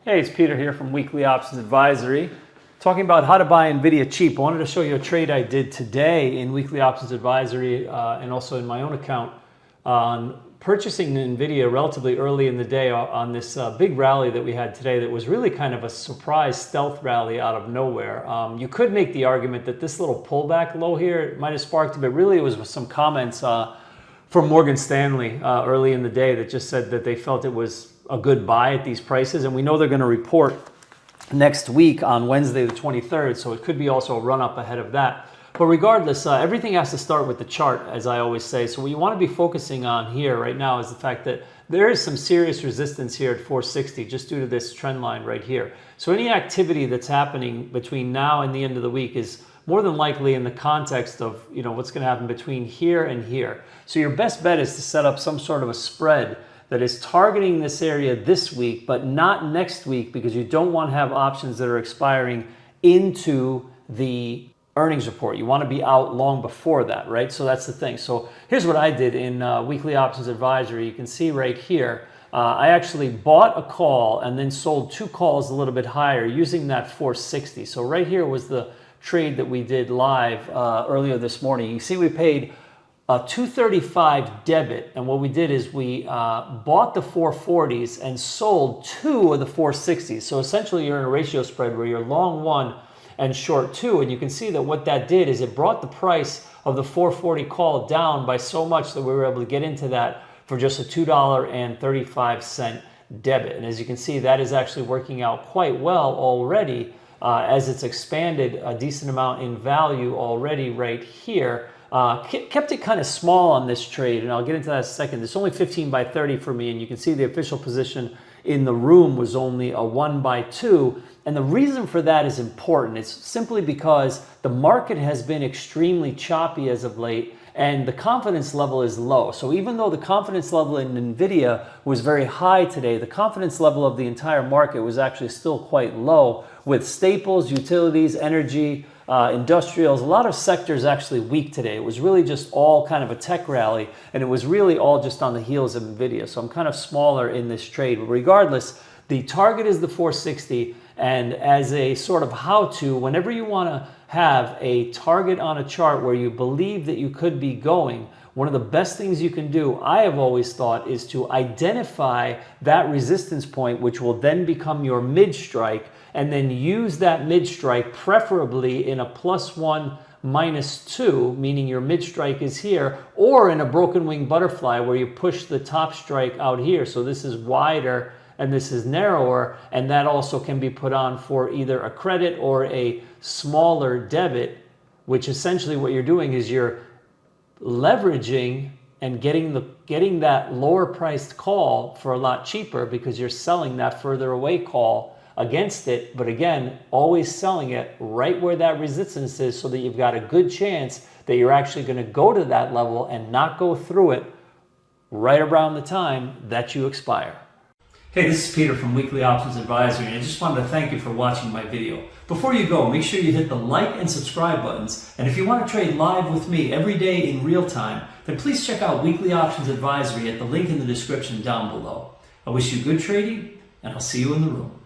Hey, it's Peter here from Weekly Options Advisory, talking about how to buy NVIDIA cheap. I wanted to show you a trade I did today in Weekly Options Advisory and also in my own account on purchasing NVIDIA relatively early in the day on this big rally that we had today that was really kind of a surprise stealth rally out of nowhere. You could make the argument that this little pullback low here might have sparked it, but really it was some comments from Morgan Stanley early in the day that just said that they felt it was a good buy at these prices, and we know they're going to report next week on Wednesday the 23rd, so it could be also a run up ahead of that. But regardless, everything has to start with the chart, as I always say. So what you want to be focusing on here right now is the fact that there is some serious resistance here at 460 just due to this trend line right here. So any activity that's happening between now and the end of the week is more than likely in the context of what's going to happen between here and here. So your best bet is to set up some sort of a spread that is targeting this area this week, but not next week, because you don't want to have options that are expiring into the earnings report. You want to be out long before that, right? So that's the thing. So here's what I did in Weekly Options Advisory. You can see right here, I actually bought a call and then sold two calls a little bit higher using that 460. So right here was the trade that we did live earlier this morning. You see we paid a 235 debit, and what we did is we bought the 440s and sold two of the 460s. So essentially you're in a ratio spread where you're long one and short two, and you can see that what that did is it brought the price of the 440 call down by so much that we were able to get into that for just a $2.35 debit. And as you can see, that is actually working out quite well already as it's expanded a decent amount in value already right here. Kept it kind of small on this trade, and I'll get into that in a second. It's only 15 by 30 for me, and you can see the official position in the room was only a 1 by 2. And the reason for that is important. It's simply because the market has been extremely choppy as of late, and the confidence level is low. So even though the confidence level in NVIDIA was very high today, the confidence level of the entire market was actually still quite low, with staples, utilities, energy, industrials, a lot of sectors actually weak today. It was really just all kind of a tech rally, and it was really all just on the heels of NVIDIA. So I'm kind of smaller in this trade. But regardless, the target is the 460, and as a sort of how-to, whenever you want to have a target on a chart where you believe that you could be going, one of the best things you can do, I have always thought, is to identify that resistance point, which will then become your mid-strike, and then use that mid-strike preferably in a +1, -2, meaning your mid-strike is here, or in a broken wing butterfly where you push the top strike out here. So this is wider and this is narrower, and that also can be put on for either a credit or a smaller debit, which essentially what you're doing is you're leveraging and getting that lower priced call for a lot cheaper because you're selling that further away call against it, but again, always selling it right where that resistance is so that you've got a good chance that you're actually going to go to that level and not go through it right around the time that you expire. Hey, this is Peter from Weekly Options Advisory, and I just wanted to thank you for watching my video. Before you go, make sure you hit the like and subscribe buttons, and if you want to trade live with me every day in real time, then please check out Weekly Options Advisory at the link in the description down below. I wish you good trading, and I'll see you in the room.